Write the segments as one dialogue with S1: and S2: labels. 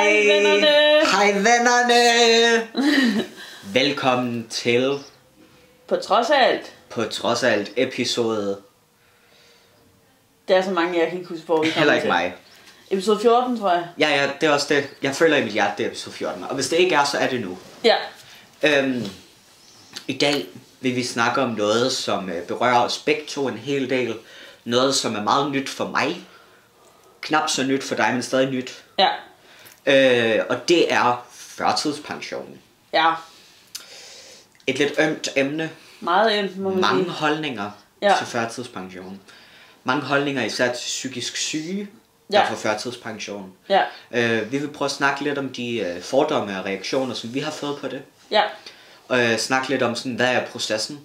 S1: Hej vennerne!
S2: Hej vennerne! Velkommen til
S1: På trods af alt
S2: episode.
S1: Det er så mange, jeg kan ikke huske, hvor vi
S2: Heller ikke mig.
S1: Episode 14, tror jeg.
S2: Ja, det er også det. Jeg føler i mit hjerte, det er episode 14. Og hvis det ikke er, så er det nu.
S1: Ja.
S2: I dag vil vi snakke om noget, som berører os begge to en hel del. Noget, som er meget nyt for mig. Knap så nyt for dig, men stadig nyt.
S1: Ja.
S2: Og det er førtidspensionen.
S1: Ja.
S2: Et lidt ømt emne.
S1: Meget ømt, må man
S2: Mange
S1: sige.
S2: holdninger til førtidspension. Mange holdninger især til psykisk syge, der får førtidspension.
S1: Ja.
S2: Vi vil prøve at snakke lidt om de fordomme og reaktioner, som vi har fået på det.
S1: Ja.
S2: Og snakke lidt om, sådan, hvad er processen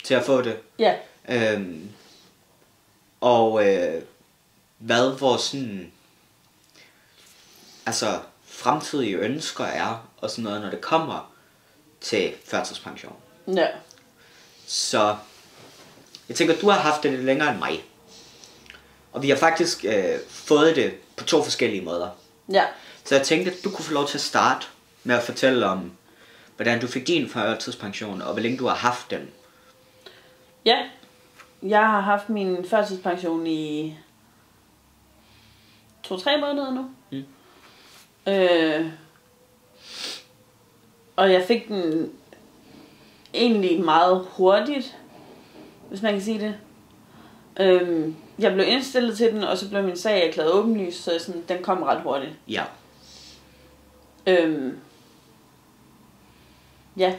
S2: til at få det.
S1: Ja.
S2: Hvad vores sådan, altså, fremtidige ønsker er, og sådan noget, når det kommer til førtidspension.
S1: Ja.
S2: Så jeg tænker, du har haft det lidt længere end mig. Og vi har faktisk fået det på 2 forskellige måder.
S1: Ja.
S2: Så jeg tænkte, at du kunne få lov til at starte med at fortælle om, hvordan du fik din førtidspension, og hvor længe du har haft den.
S1: Ja. Jeg har haft min førtidspension i 2-3 måneder nu. Og jeg fik den egentlig meget hurtigt, hvis man kan sige det. Jeg blev indstillet til den, og så blev min sag erklæret åbenlys, så sådan, den kom ret hurtigt.
S2: Ja.
S1: Ja.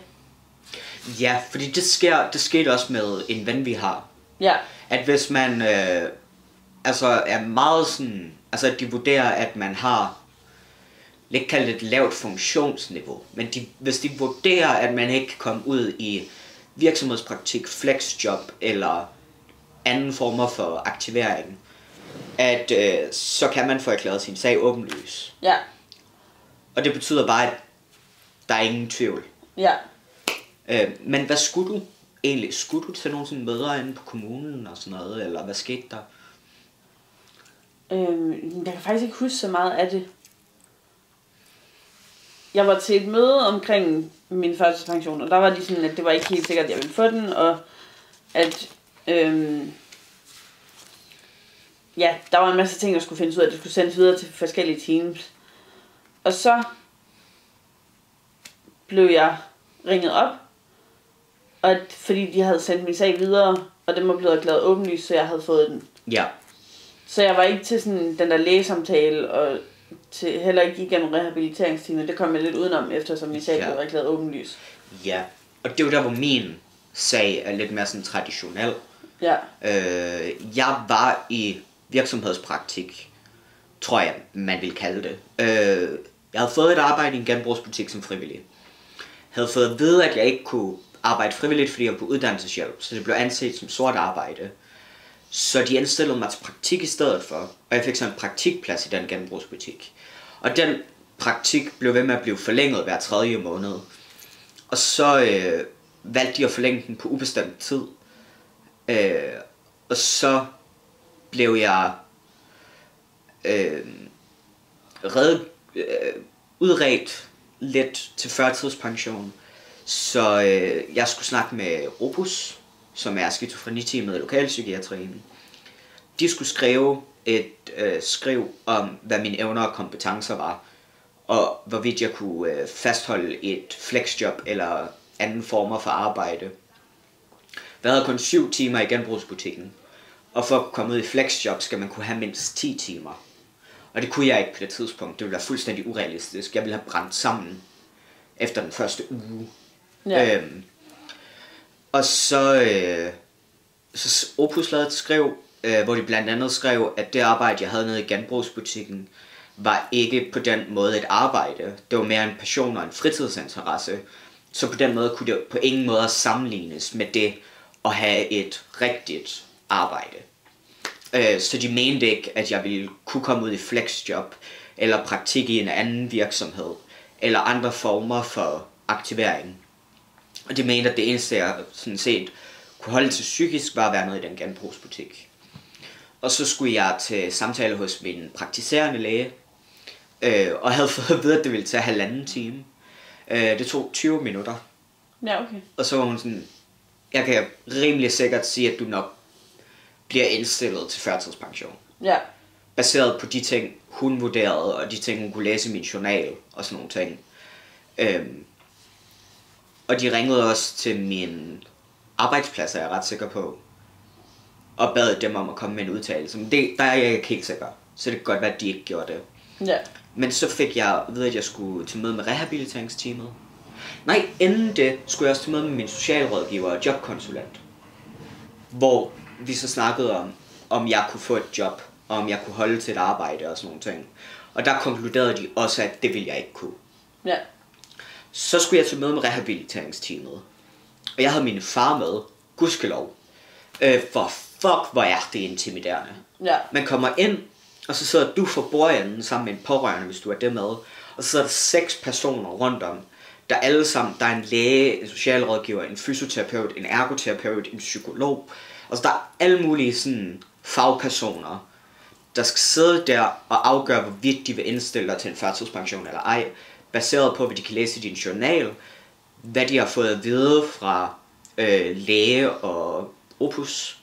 S2: Ja, fordi det skete også med en ven, vi har.
S1: Ja.
S2: At hvis man er meget sådan, altså at de vurderer, at man har lidt kaldt et lavt funktionsniveau, men hvis de vurderer, at man ikke kan komme ud i virksomhedspraktik, flexjob eller anden former for aktivering, at så kan man få erklæret sin sag åbenlys.
S1: Ja.
S2: Og det betyder bare, at der er ingen tvivl.
S1: Ja.
S2: Men hvad skulle du egentlig? Skulle du til nogle sådan møder inde på kommunen og sådan noget, eller hvad skete der?
S1: Jeg kan faktisk ikke huske så meget af det. Jeg var til et møde omkring min førtidspension, og der var de sådan, at det var ikke helt sikkert, at jeg ville få den, og at der var en masse ting, der skulle findes ud af, at det skulle sendes videre til forskellige teams. Og så blev jeg ringet op, og fordi de havde sendt min sag videre, og den var blevet erklæret åbenlyst, så jeg havde fået den.
S2: Ja. Så
S1: jeg var ikke til sådan den der lægesamtale, og heller ikke igennem rehabiliteringsteamet. Det kom jeg lidt udenom, eftersom min sag blev erklæret åbenlyst.
S2: Ja, og det er jo der, hvor min sag er lidt mere sådan traditionel.
S1: Ja.
S2: Jeg var i virksomhedspraktik, tror jeg, man vil kalde det. Jeg havde fået et arbejde i en genbrugsbutik som frivillig. Jeg havde fået at vide, at jeg ikke kunne arbejde frivilligt, fordi jeg var på uddannelseshjælp, så det blev anset som sort arbejde. Så de indstillede mig til praktik i stedet for, og jeg fik så en praktikplads i den genbrugsbutik. Og den praktik blev ved med at blive forlænget hver 3. måned. Og så valgte de at forlænge den på ubestemt tid. Og så blev jeg udredt lidt til førtidspension. Så jeg skulle snakke med Opus, som er skizofreniteamet i lokalpsykiatrien. De skulle skrive et skriv om, hvad mine evner og kompetencer var, og hvorvidt jeg kunne fastholde et flexjob eller anden former for arbejde. Jeg havde kun 7 timer i genbrugsbutikken, og for at komme ud i flexjob skal man kunne have mindst 10 timer. Og det kunne jeg ikke på det tidspunkt. Det ville være fuldstændig urealistisk. Jeg ville have brændt sammen efter den første uge. Ja. Og så Opus lavede et skriv, hvor de blandt andet skrev, at det arbejde, jeg havde nede i genbrugsbutikken, var ikke på den måde et arbejde. Det var mere en passion og en fritidsinteresse. Så på den måde kunne det på ingen måde sammenlignes med det at have et rigtigt arbejde. Så de mente ikke, at jeg ville kunne komme ud i flexjob, eller praktik i en anden virksomhed, eller andre former for aktivering. Og de mente, at det eneste, jeg sådan set kunne holde til psykisk, var at være nede i den genbrugsbutik. Og så skulle jeg til samtale hos min praktiserende læge, og havde fået at vide, at det ville tage 1,5 time. Det tog 20 minutter.
S1: Ja, okay.
S2: Og så var hun sådan, jeg kan rimelig sikkert sige, at du nok bliver indstillet til førtidspension.
S1: Ja.
S2: Baseret på de ting, hun vurderede, og de ting, hun kunne læse i min journal, og sådan nogle ting. Og de ringede også til min arbejdsplads, er jeg ret sikker på, og bad dem om at komme med en udtalelse. Men der er jeg ikke helt sikker, så det kan godt være, at de ikke gjorde det.
S1: Ja.
S2: Men så fik jeg ved, at jeg skulle til møde med rehabiliteringsteamet. Nej, inden det skulle jeg også til møde med min socialrådgiver og jobkonsulent. Hvor vi så snakkede om jeg kunne få et job, og om jeg kunne holde til et arbejde og sådan nogle ting. Og der konkluderede de også, at det ville jeg ikke kunne.
S1: Ja.
S2: Så skulle jeg til møde med rehabiliteringsteamet. Og jeg havde min far med, gudskelov. For fuck, hvor er det intimiderende.
S1: Ja.
S2: Man kommer ind, og så sidder du for bordenden sammen med en pårørende, hvis du er det med. Og så sidder der 6 personer rundt om, der alle sammen, der er en læge, en socialrådgiver, en fysioterapeut, en ergoterapeut, en psykolog. Altså der er alle mulige sådan fagpersoner, der skal sidde der og afgøre, hvorvidt de vil indstille dig til en førtidspension eller ej, baseret på, hvad de kan læse i din journal, hvad de har fået at vide fra læge og opus,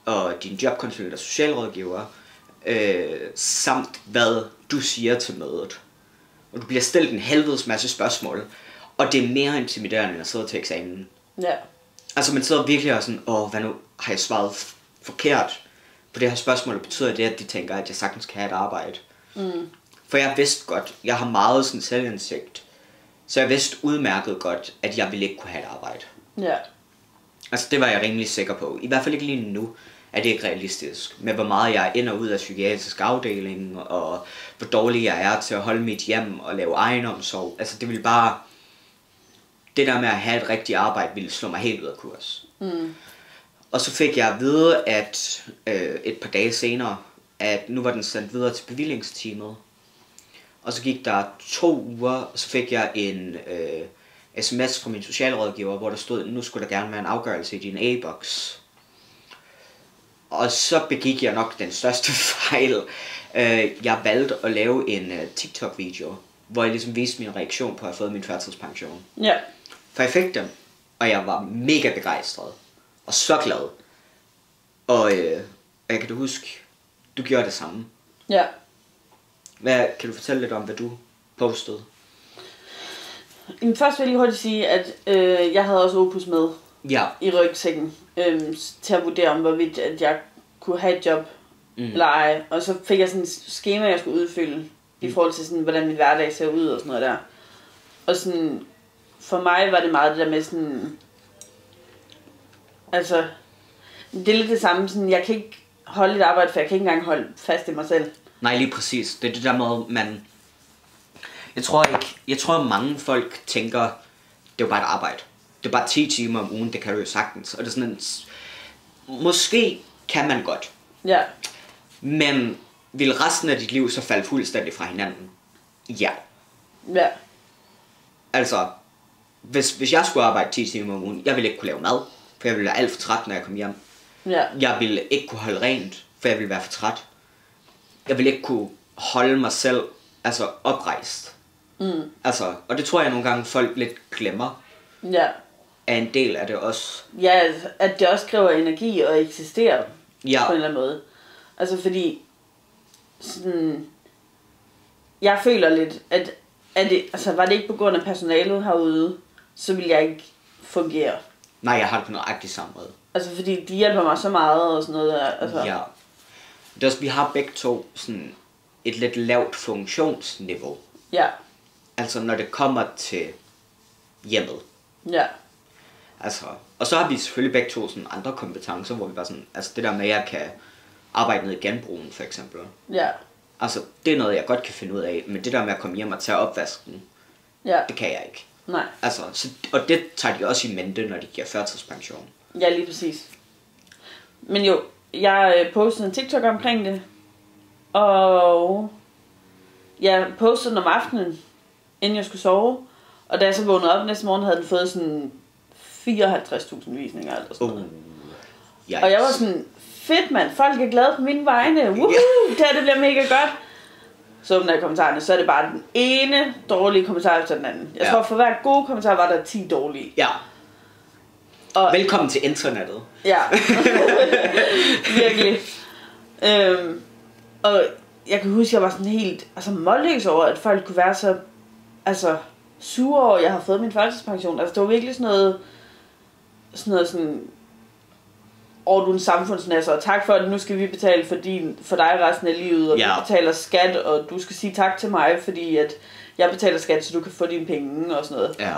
S2: og din jobkonsulent og socialrådgiver, samt hvad du siger til mødet. Og du bliver stillet en helvedes masse spørgsmål, og det er mere intimiderende, end at sidde til eksamen.
S1: Ja.
S2: Altså man sidder virkelig og sådan, hvad nu har jeg svaret forkert på det her spørgsmål, og betyder det, at de tænker, at jeg sagtens kan have et arbejde. For jeg vidste godt, jeg har meget sådan selvindsigt, så jeg vidste udmærket godt, at jeg ville ikke kunne have et arbejde.
S1: Ja.
S2: Altså det var jeg rimelig sikker på. I hvert fald ikke lige nu er det ikke realistisk. Med hvor meget jeg er ind og ud af psykiatrisk afdeling, og hvor dårlig jeg er til at holde mit hjem og lave egenomsorg. Altså det ville bare... Det der med at have et rigtigt arbejde ville slå mig helt ud af kurs. Og så fik jeg at vide, at et par dage senere, at nu var den sendt videre til bevillingsteamet. Og så gik der 2 uger, og så fik jeg en sms fra min socialrådgiver, hvor der stod, nu skulle der gerne være en afgørelse i din e-boks. Og så begik jeg nok den største fejl. Jeg valgte at lave en TikTok-video, hvor jeg ligesom viste min reaktion på at have fået min førtidspension.
S1: Ja.
S2: For jeg fik den, og jeg var mega begejstret. Og så glad. Og jeg kan du huske, du gjorde det samme.
S1: Ja.
S2: Kan du fortælle lidt om, hvad du postede?
S1: Først vil jeg lige hurtigt sige, at jeg havde også opus med i rygsækken til at vurdere om, hvorvidt at jeg kunne have et job eller ej. Og så fik jeg sådan et skema, jeg skulle udfylde i forhold til sådan, hvordan min hverdag ser ud og sådan noget der. Og sådan, for mig var det meget det der med sådan, altså, det er lidt det samme, sådan, jeg kan ikke holde et arbejde, for jeg kan ikke engang holde fast i mig selv.
S2: Nej, lige præcis. Det er det der med, man... Jeg tror mange folk tænker, det er jo bare et arbejde. Det er bare 10 timer om ugen, det kan du jo sagtens. Og det er sådan en... Måske kan man godt.
S1: Ja.
S2: Men vil resten af dit liv så falde fuldstændig fra hinanden? Ja.
S1: Ja.
S2: Altså, hvis jeg skulle arbejde 10 timer om ugen, jeg ville ikke kunne lave mad, for jeg ville være alt for træt, når jeg kom hjem.
S1: Ja.
S2: Jeg ville ikke kunne holde rent, for jeg ville være for træt. Jeg ville ikke kunne holde mig selv oprejst. Altså, og det tror jeg nogle gange folk lidt glemmer.
S1: Ja.
S2: Er en del af det også.
S1: Ja, at det også kræver energi at eksistere på en eller anden måde. Altså fordi sådan, jeg føler lidt, at det, altså, var det ikke på grund af personalet herude, så ville jeg ikke fungere.
S2: Nej, jeg har det på nøjagtigt samme måde.
S1: Altså fordi de hjælper mig så meget og sådan noget. Altså.
S2: Ja. Det er også, vi har begge to sådan et lidt lavt funktionsniveau.
S1: Ja.
S2: Altså når det kommer til hjemmet.
S1: Ja.
S2: Altså, og så har vi selvfølgelig begge to sådan andre kompetencer, hvor vi bare sådan, altså det der med, at jeg kan arbejde ned i genbrugen for eksempel.
S1: Ja.
S2: Altså, det er noget, jeg godt kan finde ud af, men det der med at komme hjem og tage opvasken, det kan jeg ikke.
S1: Nej.
S2: Altså, og det tager de også i mente, når de giver førtidspension.
S1: Ja, lige præcis. Men jo, jeg postede en TikTok omkring det, og jeg postede den om aftenen, inden jeg skulle sove, og da jeg så vågnede op næste morgen, havde den fået sådan 54.000 visninger eller sådan noget. Og jeg var sådan, fedt mand, folk er glade på mine vegne, woohoo, det bliver mega godt. så åbner jeg kommentarerne, så er det bare den ene dårlige kommentar efter den anden. Jeg tror, for hver god kommentar var der 10 dårlige.
S2: Ja.
S1: Og,
S2: velkommen til internettet.
S1: Ja. Virkelig. Og jeg kan huske, jeg var sådan helt målløs over, at folk kunne være så sure over, at jeg har fået min førtidspension. Altså, det var virkelig sådan noget du en samfundsnasser, og tak for, at nu skal vi betale for dig resten af livet, og vi betaler skat, og du skal sige tak til mig, fordi at jeg betaler skat, så du kan få dine penge og sådan noget.
S2: Ja.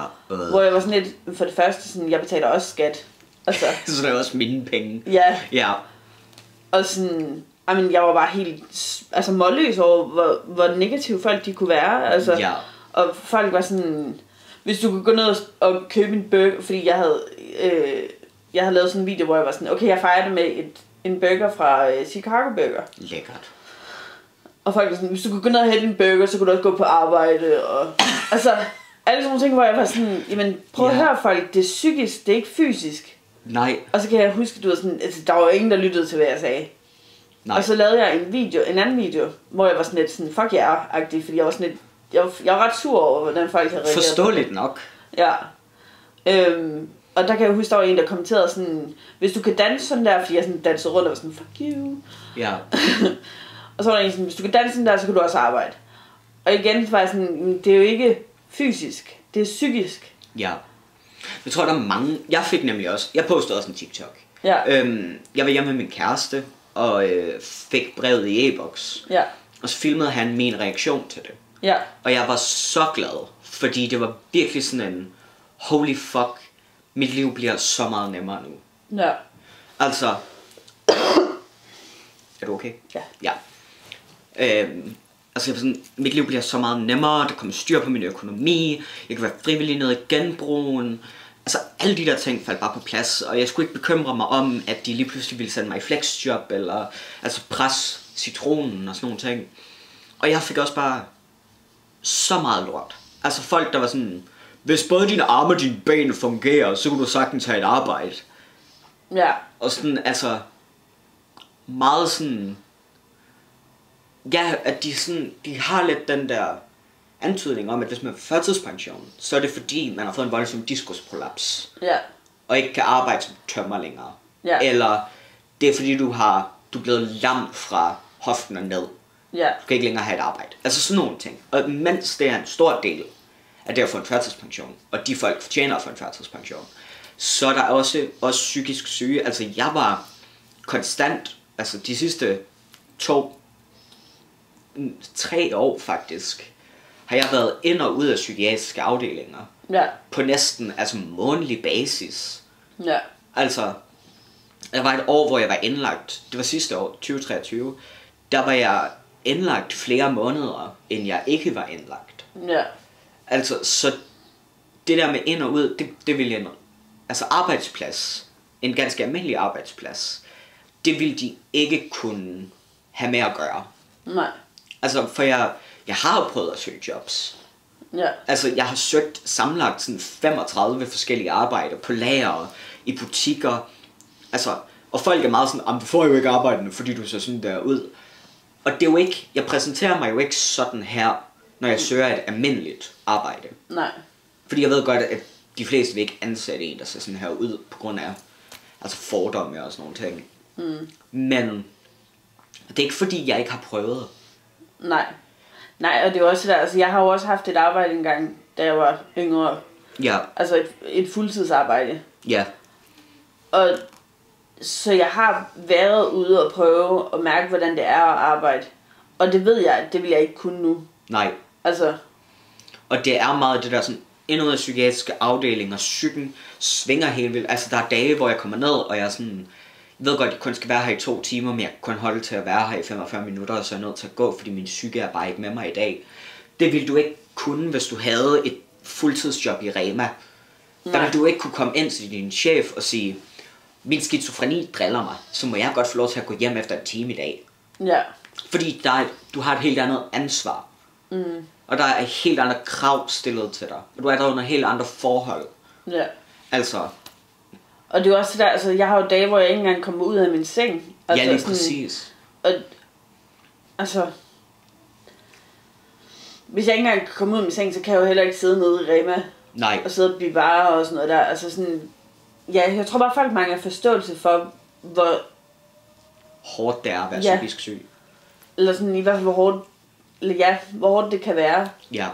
S1: Hvor jeg var sådan lidt, for det første, sådan, jeg betaler også skat. Altså,
S2: så det er også mine penge.
S1: Ja.
S2: Ja.
S1: Og sådan, jeg var bare helt målløs over, hvor negative folk de kunne være. Altså,
S2: ja.
S1: Og folk var sådan, hvis du kunne gå ned og købe en burger, fordi jeg havde lavet sådan en video, hvor jeg var sådan, okay, jeg fejrer det med en burger fra Chicago Burger.
S2: Lækkert.
S1: Og folk var sådan, hvis du kunne gå ned og hente en burger, så kunne du også gå på arbejde. Og alle sådan nogle ting, hvor jeg var sådan, jamen prøv at høre folk, det er psykisk, det er ikke fysisk.
S2: Nej.
S1: Og så kan jeg huske, du var sådan, der var jo ingen, der lyttede til, hvad jeg sagde. Nej. Og så lavede jeg en anden video, hvor jeg var sådan lidt sådan, fuck yeah-agtig, fordi jeg var sådan lidt, jeg var ret sur over, hvordan folk havde reageret.
S2: Forståeligt nok.
S1: Ja. Og der kan jeg huske, der var en, der kommenterede sådan, hvis du kan danse sådan der, fordi jeg sådan dansede rundt og var sådan, fuck you. Ja. Og så var der en sådan, hvis du kan danse sådan der, så kan du også arbejde. Og igen var jeg sådan, det er jo ikke fysisk, det er psykisk.
S2: Ja. Jeg tror, der er mange, jeg fik nemlig også, jeg postede også en TikTok.
S1: Ja.
S2: Jeg var hjemme med min kæreste, og fik brevet i e-boks.
S1: Ja.
S2: Og så filmede han min reaktion til det.
S1: Ja.
S2: Og jeg var så glad, fordi det var virkelig sådan en, holy fuck, mit liv bliver så meget nemmere nu.
S1: Ja.
S2: Altså, er du okay?
S1: Ja.
S2: Ja. Altså sådan, mit liv bliver så meget nemmere, der kommer styr på min økonomi, jeg kan være frivillig nede i genbrugen. Altså alle de der ting faldt bare på plads, og jeg skulle ikke bekymre mig om, at de lige pludselig ville sende mig i flexjob, eller altså pres citronen og sådan nogle ting. Og jeg fik også bare så meget lort. Altså folk der var sådan, hvis både dine arme og dine ben fungerer, så kunne du sagtens have et arbejde.
S1: Ja.
S2: Og sådan altså, meget sådan, ja, at de har lidt den der antydning om, at hvis man får førtidspension, så er det fordi, man har fået en voldsom diskusprolaps.
S1: Ja.
S2: Og ikke kan arbejde som tømmer længere.
S1: Ja.
S2: Eller det er fordi, du er blevet lam fra hoften og ned.
S1: Ja.
S2: Du kan ikke længere have et arbejde. Altså sådan nogle ting. Og mens det er en stor del af det at få en førtidspension, og de folk fortjener at få en førtidspension, så er der også psykisk syge. Altså jeg var konstant, altså de sidste 3 år faktisk, har jeg været ind og ud af psykiatriske afdelinger.
S1: Ja.
S2: På næsten månedlig basis.
S1: Ja.
S2: Altså, der var et år, hvor jeg var indlagt. Det var sidste år, 2023. Der var jeg indlagt flere måneder, end jeg ikke var indlagt.
S1: Ja.
S2: Altså, så det der med ind og ud, det ville jeg... Altså arbejdsplads, en ganske almindelig arbejdsplads, det ville de ikke kunne have med at gøre.
S1: Nej.
S2: Altså, for jeg har jo prøvet at søge jobs.
S1: Ja.
S2: Altså, jeg har søgt sammenlagt sådan 35 forskellige arbejder på lager, i butikker. Altså, og folk er meget sådan, du får jo ikke arbejde, fordi du ser sådan der ud. Og det er jo ikke, jeg præsenterer mig jo ikke sådan her, når jeg søger et almindeligt arbejde.
S1: Nej.
S2: Fordi jeg ved godt, at de fleste vil ikke ansætte en, der ser sådan her ud, på grund af fordomme og sådan nogle ting.
S1: Mm.
S2: Men det er ikke fordi, jeg ikke har prøvet.
S1: Nej, og det er også der, altså jeg har jo også haft et arbejde engang, da jeg var yngre.
S2: Ja.
S1: Altså et fuldtidsarbejde.
S2: Ja.
S1: Og så jeg har været ude og prøve at mærke, hvordan det er at arbejde. Og det ved jeg, at det vil jeg ikke kunne nu.
S2: Nej.
S1: Altså.
S2: Og det er meget det der sådan, endnu af psykiatriske afdelinger, psyken svinger helt vildt. Altså der er dage, hvor jeg kommer ned, og jeg er sådan, jeg ved godt, at jeg kun skal være her i 2 timer, men jeg kan kun holde til at være her i 45 minutter, og så er jeg nødt til at gå, fordi min psyke er bare ikke med mig i dag. Det ville du ikke kunne, hvis du havde et fuldtidsjob i Rema. Der ville du ikke kunne komme ind til din chef og sige, min skizofreni driller mig, så må jeg godt få lov til at gå hjem efter en time i dag.
S1: Ja.
S2: Fordi du har et helt andet ansvar.
S1: Mm.
S2: Og der er helt andre krav stillet til dig. Og du er der under helt andre forhold.
S1: Ja.
S2: Altså.
S1: Og det er også der, altså jeg har jo dage, hvor jeg ikke engang kommer ud af min seng. Altså,
S2: ja, lige præcis.
S1: Og altså, hvis jeg ikke engang kan komme ud af min seng, så kan jeg jo heller ikke sidde nede i Rema.
S2: Nej.
S1: Og sidde og blive varer og sådan noget der. Altså sådan, ja, jeg tror bare, folk mangler forståelse for, hvor
S2: hårdt det er at være psykisk syg.
S1: Eller sådan i hvert fald, hvor hårdt det kan være.
S2: Ja.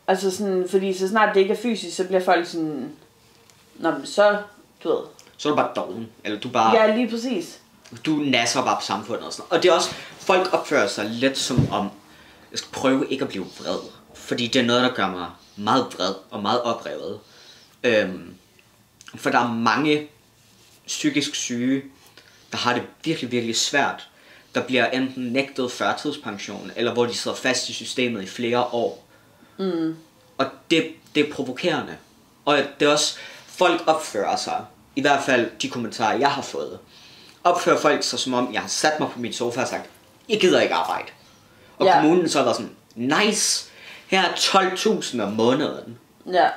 S1: Altså sådan, fordi så snart det ikke er fysisk, så bliver folk sådan, nå, men så, du ved.
S2: Så er du bare doven, eller du bare...
S1: Ja, lige præcis.
S2: Du nasser bare på samfundet og sådan noget. Og det er også, folk opfører sig lidt som om, jeg skal prøve ikke at blive vred. Fordi det er noget, der gør mig meget vred og meget oprevet. For der er mange psykisk syge, der har det virkelig, virkelig svært. Der bliver enten nægtet førtidspension, eller hvor de sidder fast i systemet i flere år. Og det er provokerende. Og det er også, folk opfører sig, i hvert fald de kommentarer, jeg har fået, opfører folk sig som om, jeg har sat mig på min sofa og sagt, jeg gider ikke arbejde. Og kommunen så har været sådan, nice, her er 12.000 om måneden. Ja.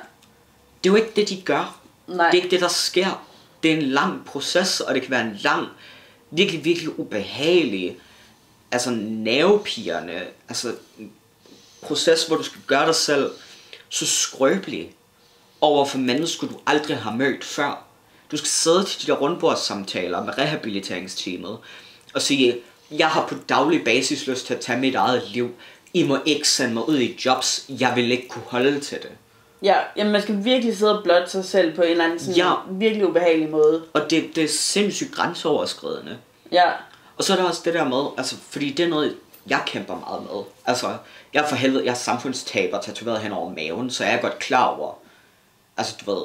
S2: Det er jo ikke det, de gør. Nej. Det er ikke det, der sker. Det er en lang proces, og det kan være en lang, virkelig, virkelig ubehagelig, altså nervepirrende, altså proces, hvor du skal gøre dig selv så skrøbelig over for mennesker, du aldrig har mødt før. Du skal sidde til de der rundbordssamtaler med rehabiliteringsteamet og sige, jeg har på daglig basis lyst til at tage mit eget liv. I må ikke sende mig ud i jobs, jeg vil ikke kunne holde til det.
S1: Ja, jamen man skal virkelig sidde og blotte sig selv på en eller anden sådan virkelig ubehagelig måde.
S2: Og det er sindssygt grænseoverskridende.
S1: Ja.
S2: Og så er der også det der med, altså, fordi det er noget, jeg kæmper meget med. Altså, jeg er samfundstaber tatoveret hen over maven, så jeg er godt klar over, altså du ved,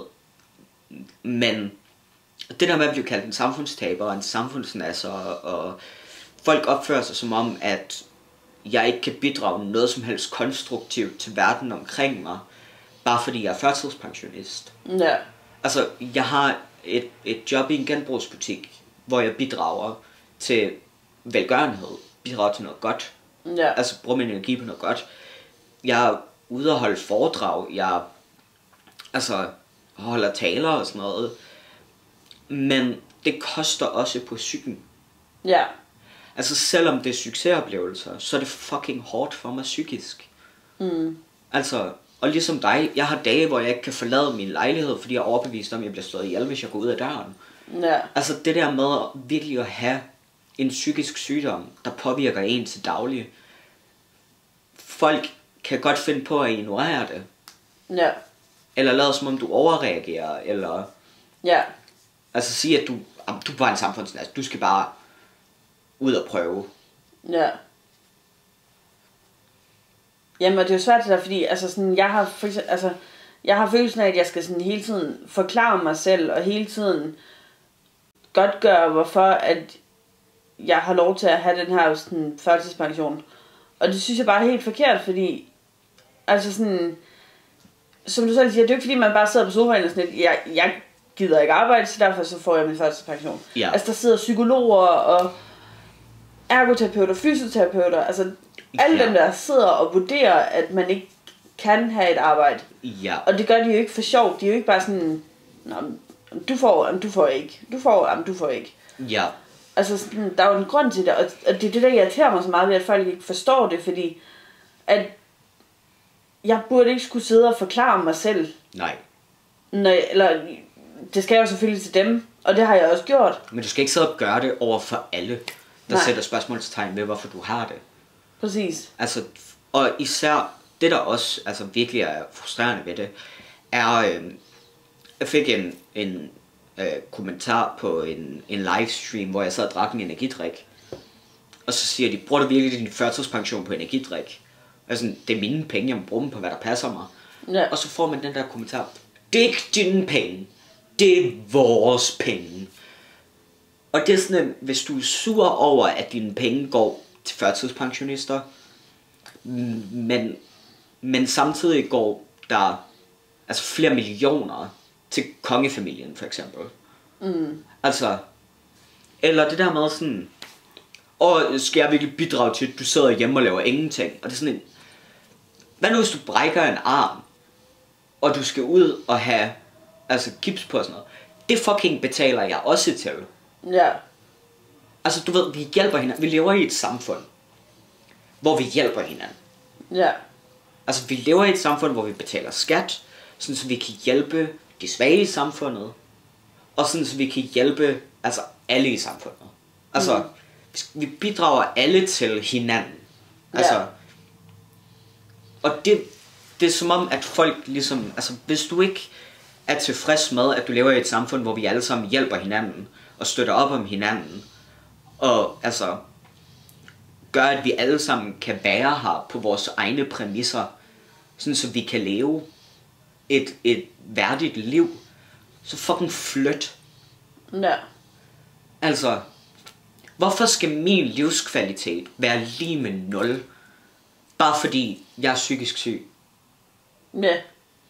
S2: men det der med at blive kaldt en samfundstaber og en samfundsnasser, og folk opfører sig som om, at jeg ikke kan bidrage noget som helst konstruktivt til verden omkring mig, bare fordi jeg er førtidspensionist.
S1: Ja.
S2: Altså, jeg har et job i en genbrugsbutik, hvor jeg bidrager til velgørenhed, bidrager til noget godt.
S1: Ja.
S2: Altså, bruger min energi på noget godt. Jeg er ude og holde foredrag, jeg holder taler og sådan noget. Men det koster også på psyken.
S1: Ja.
S2: Altså, selvom det er succesoplevelser, så er det fucking hårdt for mig psykisk. Altså, og ligesom dig, jeg har dage, hvor jeg ikke kan forlade min lejlighed, fordi jeg er overbevist om, at jeg bliver slået ihjel, hvis jeg går ud af døren.
S1: Ja.
S2: Altså, det der med virkelig at have en psykisk sygdom, der påvirker en til daglig. Folk kan godt finde på at ignorere det.
S1: Ja.
S2: Eller lade som om du overreagerer, eller...
S1: Ja.
S2: Altså sige, at du er bare en samfundsnæs, du skal bare ud og prøve.
S1: Ja. Jamen, og det er jo svært det der, fordi altså sådan, jeg har følelsen af, at jeg skal sådan hele tiden forklare mig selv, og hele tiden godtgøre, hvorfor at jeg har lov til at have den her sådan, førtidspension. Og det synes jeg bare er helt forkert, fordi altså sådan, som du selv siger, det er jo ikke fordi, man bare sidder på sofaen og sådan lidt, jeg gider ikke arbejde, så derfor så får jeg min førtidspension.
S2: Ja.
S1: Altså der sidder psykologer og ergoterapeuter, fysioterapeuter, altså alle dem der sidder og vurderer, at man ikke kan have et arbejde.
S2: Ja.
S1: Og det gør de jo ikke for sjov. De er jo ikke bare sådan, du får ikke.
S2: Ja.
S1: Altså sådan, der er jo en grund til det, og det er det, der irriterer mig så meget ved, at folk ikke forstår det, fordi at jeg burde ikke skulle sidde og forklare mig selv.
S2: Nej.
S1: Eller det skal jeg jo selvfølgelig til dem, og det har jeg også gjort.
S2: Men du skal ikke sidde og gøre det over for alle, der sætter spørgsmålstegn ved, hvorfor du har det.
S1: Præcis.
S2: Altså, og især det, der også altså, virkelig er frustrerende ved det, er, jeg fik en kommentar på en livestream, hvor jeg sad og drak en energidrik. Og så siger de, bruger du virkelig din førtidspension på energidrik? Altså, det er mine penge, jeg må bruge dem på, hvad der passer mig.
S1: Ja.
S2: Og så får man den der kommentar, det er ikke dine penge, det er vores penge. Og det er sådan, hvis du er sur over, at dine penge går til førtidspensionister, men samtidig går der altså flere millioner til kongefamilien, for eksempel. Altså, eller det der med sådan, skal jeg virkelig bidrage til, at du sidder hjemme og laver ingenting? Og det er sådan en, hvad nu hvis du brækker en arm, og du skal ud og have altså gips på og sådan noget? Det fucking betaler jeg også til.
S1: Ja.
S2: Altså, du ved, vi hjælper hinanden. Vi lever i et samfund, hvor vi hjælper hinanden.
S1: Ja.
S2: Altså, vi lever i et samfund, hvor vi betaler skat, sådan så vi kan hjælpe de svage i samfundet, og sådan så vi kan hjælpe altså alle i samfundet. Altså, vi bidrager alle til hinanden. Altså, og det er som om, at folk ligesom, altså hvis du ikke er tilfreds med, at du lever i et samfund, hvor vi alle sammen hjælper hinanden, og støtter op om hinanden, og altså, gør, at vi alle sammen kan være her på vores egne præmisser, sådan så vi kan leve et værdigt liv, så fucking flyt.
S1: Ja.
S2: Altså, hvorfor skal min livskvalitet være lige med 0, bare fordi jeg er psykisk syg?
S1: Ja.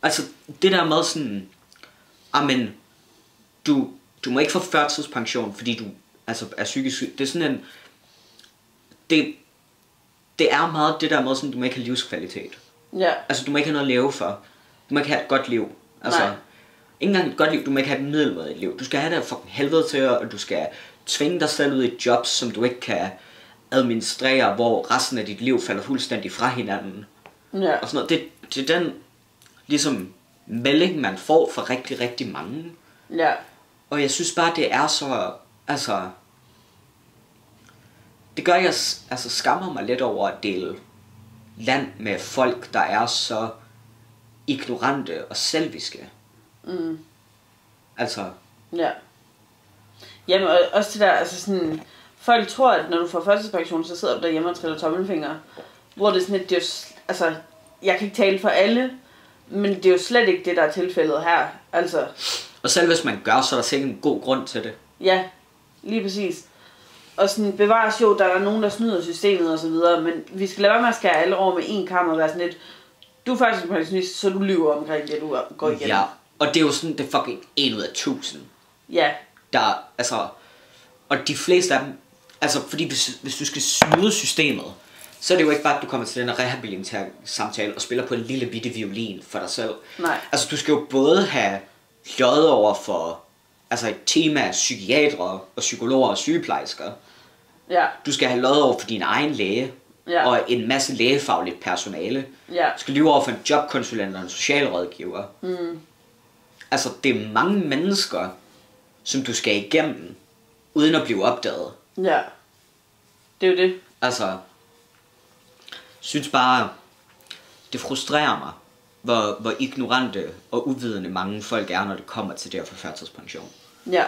S2: Altså, det der med sådan, amen, du må ikke få førtidspension, fordi du altså er psykisk syg. Det er sådan en, det er meget det der med sådan, du må ikke have livskvalitet.
S1: Ja.
S2: Altså, du må ikke have noget at leve for. Du må ikke have et godt liv. Altså,
S1: Nej.
S2: ikke engang et godt liv, du må ikke have et middelmådigt liv. Du skal have det fucking helvede til, og du skal tvinge dig selv ud i et job, som du ikke kan administrere, hvor resten af dit liv falder fuldstændig fra hinanden.
S1: Ja.
S2: Og sådan noget. Det er den ligesom melding, man får fra rigtig, rigtig mange.
S1: Ja.
S2: Og jeg synes bare, det er så, altså, det gør, jeg altså skammer mig lidt over at dele land med folk, der er så ignorante og selviske. Altså.
S1: Ja. Jamen, og også det der, altså sådan, folk tror, at når du får førtidspension, så sidder du derhjemme og triller tommelfingre. Hvor det er sådan, at det er jo, altså, jeg kan ikke tale for alle, men det er jo slet ikke det, der er tilfældet her. Altså.
S2: Og selv hvis man gør, så er der sikkert en god grund til det.
S1: Ja, lige præcis. Og sådan bevares jo, der er nogen, der snyder systemet og så videre, men vi skal lade være med at skære alle over med en kammer og være sådan lidt, du er faktisk pensionist, så du lyver omkring det, du går igennem.
S2: Ja, og det er jo sådan, det er fucking 1 ud af 1000.
S1: Ja.
S2: Der, altså, og de fleste af dem, altså, fordi hvis du skal snyde systemet, så er det jo ikke bare, at du kommer til den her rehabiliteringssamtale og spiller på en lille bitte violin for dig selv.
S1: Nej.
S2: Altså, du skal jo både have løjet over for altså et tema af psykiatere og psykologer og sygeplejersker.
S1: Ja.
S2: Du skal have løjet over for din egen læge, og en masse lægefagligt personale.
S1: Ja.
S2: Du skal lyve over for en jobkonsulent og en socialrådgiver. Altså, det er mange mennesker, som du skal igennem, uden at blive opdaget.
S1: Ja. Det er jo det.
S2: Altså, synes bare, det frustrerer mig, hvor ignorante og uvidende mange folk er, når det kommer til det at få førtidspension.
S1: Ja.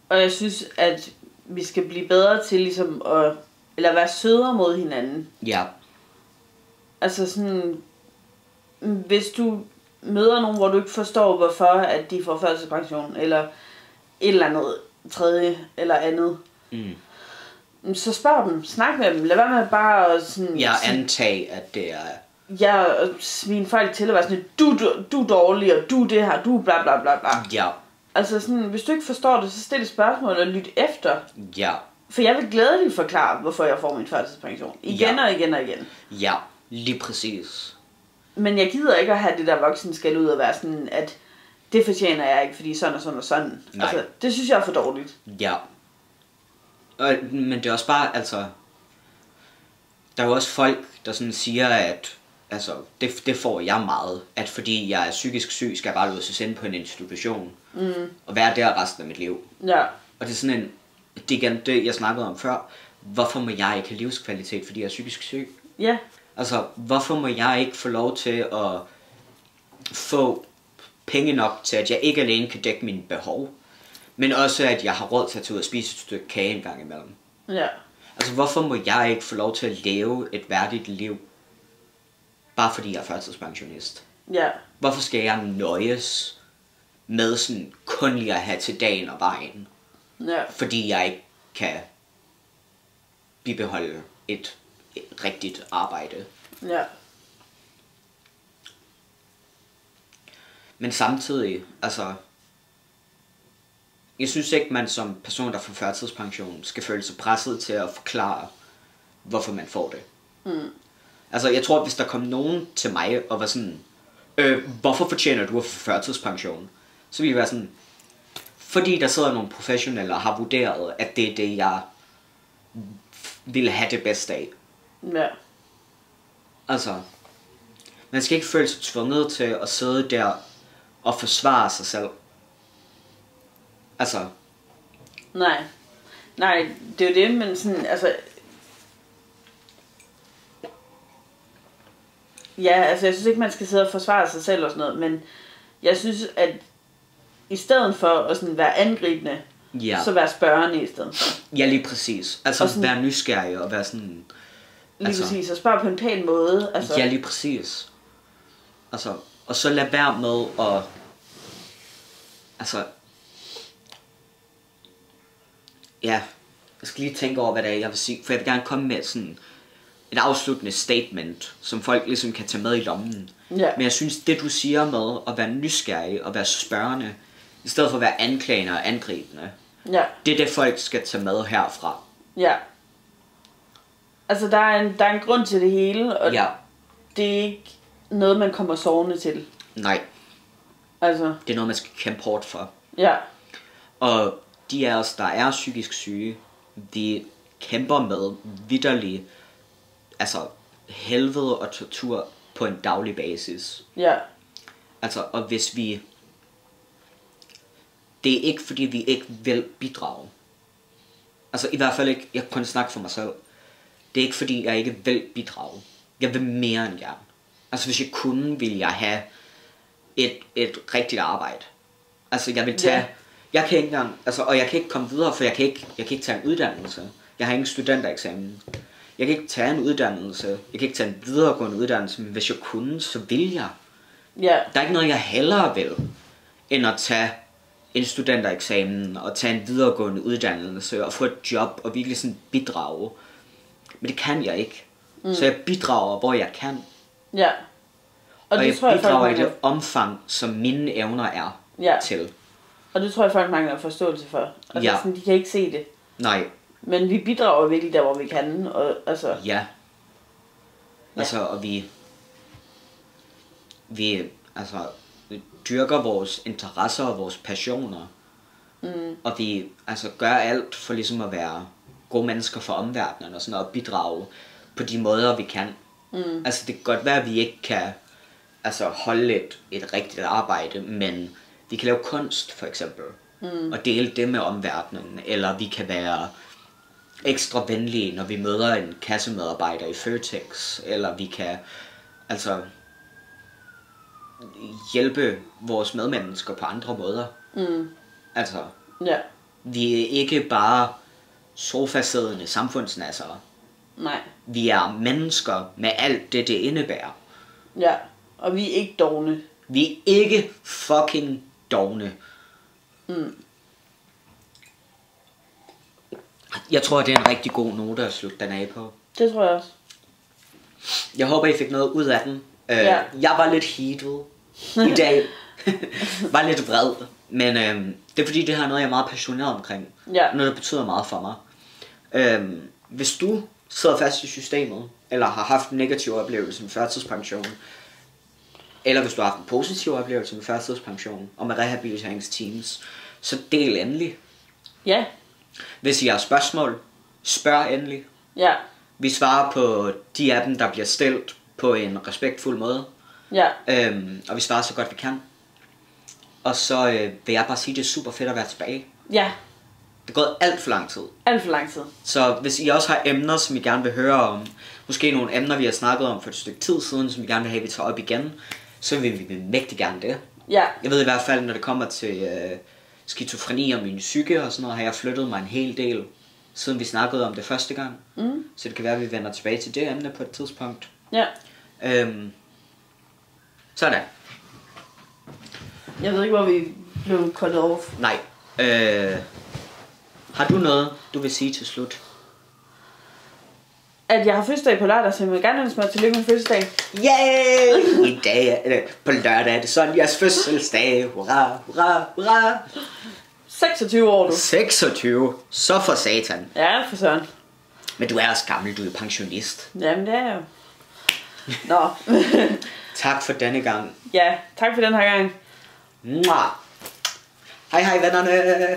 S1: Og jeg synes, at vi skal blive bedre til ligesom at, eller være sødere mod hinanden.
S2: Ja.
S1: Altså sådan, hvis du møder nogen, hvor du ikke forstår, hvorfor at de får førtidspension, eller et eller andet tredje, eller andet, så spørg dem, snak med dem, lad være med bare at sådan...
S2: Jeg antager, at det er...
S1: Ja, og svine folk til at være sådan, du er dårlig, og du det her, du bla bla bla bla.
S2: Ja.
S1: Altså sådan, hvis du ikke forstår det, så stil et spørgsmål og lyt efter.
S2: Ja.
S1: For jeg vil glædeligt forklare, hvorfor jeg får min førtidspension. Igen og igen og igen.
S2: Ja, lige præcis.
S1: Men jeg gider ikke at have det der voksen skal ud og være sådan, at det fortjener jeg ikke, fordi sådan og sådan og sådan.
S2: Nej.
S1: Altså, det synes jeg er for dårligt.
S2: Ja. Men det er også bare, altså... Der er jo også folk, der sådan siger, at... Altså, det får jeg meget. At fordi jeg er psykisk syg, skal jeg bare låses ind på en institution. Og være der resten af mit liv.
S1: Ja.
S2: Og det er sådan en... Det er igen det, jeg snakkede om før. Hvorfor må jeg ikke have livskvalitet, fordi jeg er psykisk syg?
S1: Ja.
S2: Altså, hvorfor må jeg ikke få lov til at få penge nok til, at jeg ikke alene kan dække mine behov, men også at jeg har råd til at tage ud og spise et stykke kage en gang imellem?
S1: Ja.
S2: Altså, hvorfor må jeg ikke få lov til at leve et værdigt liv, bare fordi jeg er førtidspensionist?
S1: Ja.
S2: Hvorfor skal jeg nøjes med sådan kun lige at have til dagen og vejen,
S1: Ja.
S2: fordi jeg ikke kan bibeholde et rigtigt arbejde?
S1: Ja.
S2: Men samtidig, altså, jeg synes ikke, man som person, der får førtidspension, skal føle sig presset til at forklare, hvorfor man får det. Altså, jeg tror, hvis der kom nogen til mig og var sådan, hvorfor fortjener du at få førtidspension? Så ville jeg være sådan, fordi der sidder nogle professionelle og har vurderet, at det er det, jeg ville have det bedste af.
S1: Ja.
S2: Altså, Man skal ikke føle sig tvunget til at sidde der og forsvare sig selv. Altså.
S1: Nej, det er jo det, men sådan, altså. Ja, altså jeg synes ikke, man skal sidde og forsvare sig selv og sådan noget, men jeg synes, at i stedet for at sådan være angribende, så være spørgende i stedet for.
S2: Ja, lige præcis. Altså
S1: sådan,
S2: være nysgerrig og være sådan.
S1: Lige præcis, og spørge på en pæn måde. Altså.
S2: Ja, lige præcis. Altså, og så lad være med at. Altså. Ja, jeg skal lige tænke over, hvad det er, jeg vil sige. For jeg vil gerne komme med sådan et afsluttende statement, som folk ligesom kan tage med i lommen.
S1: Ja.
S2: Men jeg synes, det du siger med at være nysgerrig og være spørgende, i stedet for at være anklagende og angribende, det er det, folk skal tage med herfra.
S1: Ja. Altså, der er en grund til det hele, og det er ikke noget, man kommer sovende til.
S2: Nej.
S1: Altså.
S2: Det er noget, man skal kæmpe hårdt for.
S1: Ja.
S2: Og de af os, der er psykisk syge, de kæmper med vitterlig, altså helvede og tortur på en daglig basis.
S1: Ja.
S2: Altså, og hvis vi. Det er ikke fordi vi ikke vil bidrage. Altså i hvert fald ikke, jeg kan kun snakke for mig selv. Det er ikke fordi jeg ikke vil bidrage. Jeg vil mere end gerne. Altså hvis jeg kunne, ville jeg have et rigtigt arbejde. Altså jeg vil tage. Jeg kan ikke engang, altså, og jeg kan ikke komme videre, for jeg kan ikke tage en uddannelse. Jeg har ingen studentereksamen. Jeg kan ikke tage en uddannelse. Jeg kan ikke tage en videregående uddannelse, men hvis jeg kunne, så vil jeg.
S1: Ja.
S2: Der er ikke noget, jeg hellere vil, end at tage en studentereksamen og tage en videregående uddannelse og få et job og virkelig sådan bidrage. Men det kan jeg ikke. Så jeg bidrager, hvor jeg kan.
S1: Ja.
S2: Og jeg bidrager i det omfang, som mine evner er til.
S1: Og det tror jeg, folk mangler forståelse for. Altså sådan, de kan ikke se det.
S2: Nej.
S1: Men vi bidrager virkelig der, hvor vi kan. Og, altså.
S2: Ja. Altså, og vi altså dyrker vores interesser og vores passioner. Og vi altså gør alt for ligesom at være gode mennesker for omverdenen og sådan noget, og bidrage på de måder vi kan. Altså det kan godt være, at vi ikke kan altså holde et rigtigt arbejde, men vi kan lave kunst for eksempel og dele det med omverdenen, eller vi kan være ekstra venlige, når vi møder en kassemedarbejder i Føtex, eller vi kan altså hjælpe vores medmennesker på andre måder. Altså vi er ikke bare sofasiddende samfundsnassere.
S1: Nej.
S2: Vi er mennesker med alt det indebærer.
S1: Ja, og vi er ikke dovne.
S2: Vi er ikke fucking dovne. Jeg tror, det er en rigtig god note at slutte den af på.
S1: Det tror jeg også.
S2: Jeg håber, I fik noget ud af den. Jeg var lidt heated i dag. Var lidt vred. Men det er fordi, det her er noget, jeg er meget passioneret omkring. Noget, der betyder meget for mig. Hvis du sidder fast i systemet, eller har haft en negativ oplevelse med førtidspension, eller hvis du har haft en positiv oplevelse med førtidspension og med rehabiliteringsteams, så del endelig.
S1: Ja.
S2: Hvis I har spørgsmål, spørg endelig.
S1: Ja.
S2: Vi svarer på de af dem, der bliver stillet på en respektfuld måde.
S1: Ja.
S2: Og vi svarer så godt vi kan. Og så vil jeg bare sige, at det er super fedt at være tilbage.
S1: Ja.
S2: Det er gået alt for lang tid.
S1: Alt for lang tid.
S2: Så hvis I også har emner, som I gerne vil høre om, måske nogle emner, vi har snakket om for et stykke tid siden, som I gerne vil have, vi tager op igen, så vil vi mægtig gerne det.
S1: Ja.
S2: Jeg ved i hvert fald, når det kommer til skizofreni og min psyke og sådan noget, har jeg flyttet mig en hel del, siden vi snakkede om det første gang. Så det kan være, at vi vender tilbage til det emne på et tidspunkt.
S1: Ja.
S2: Sådan.
S1: Jeg ved ikke, hvor vi blev cut off.
S2: Nej. Har du noget, du vil sige til slut?
S1: At jeg har fødselsdag på lørdag, så jeg vil gerne ønske mig tillykke med fødselsdag.
S2: Yay! I dag er det, på lørdag er det Sonjas fødselsdag. Hurra, hurra, hurra.
S1: 26 år, du.
S2: 26. Så for satan.
S1: Ja, for søren.
S2: Men du er også gammel, du er pensionist.
S1: Jamen, det er jeg jo. Nå.
S2: Tak for denne gang.
S1: Ja, tak for den her gang.
S2: Mwah. Hej hej vennerne.